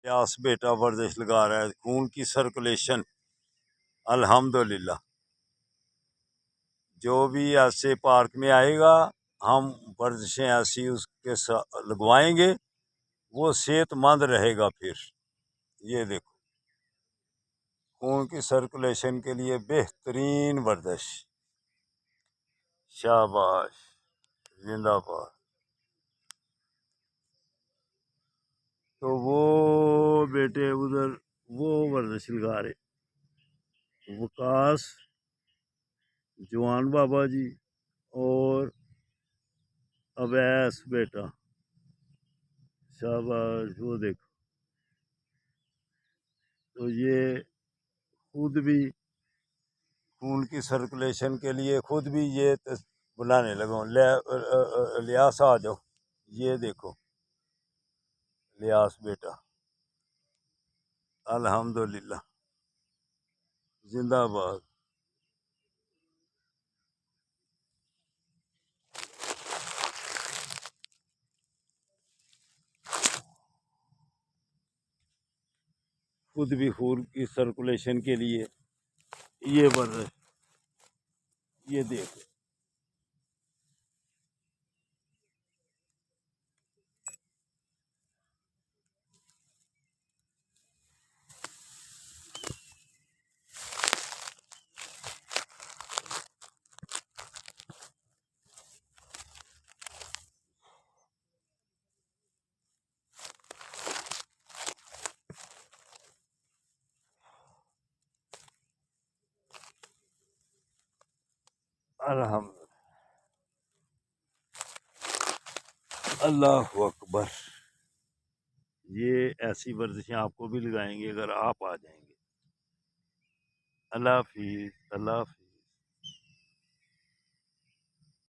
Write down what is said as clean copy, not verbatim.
प्यास बेटा वर्जिश लगा रहा है, खून की सर्कुलेशन अल्हम्दुलिल्लाह। जो भी ऐसे पार्क में आएगा हम वर्जिशें ऐसी उसके लगवाएंगे, वो सेहतमंद रहेगा। फिर ये देखो, खून की सर्कुलेशन के लिए बेहतरीन वर्जिश। शाबाश, जिंदाबाद। तो वो बेटे उधर वो वर्जिश लगा रहे, वकास, जवान बाबा जी और अवैस बेटा। शाबाश, वो देखो। तो ये खुद भी खून की सर्कुलेशन के लिए खुद भी ये बुलाने लगा हूँ, लियास आ जाओ। ये देखो लियास बेटा, अल्हम्दुलिल्लाह, जिंदाबाद। खुद भी खून की सर्कुलेशन के लिए ये वर्जिश, ये देखो। अल्हम्दुलिल्लाह, अल्लाहु अकबर। ये ऐसी वर्जिशें आपको भी लगाएंगे अगर आप आ जाएंगे। अल्लाह हाफिज़, अल्लाह हाफिज़।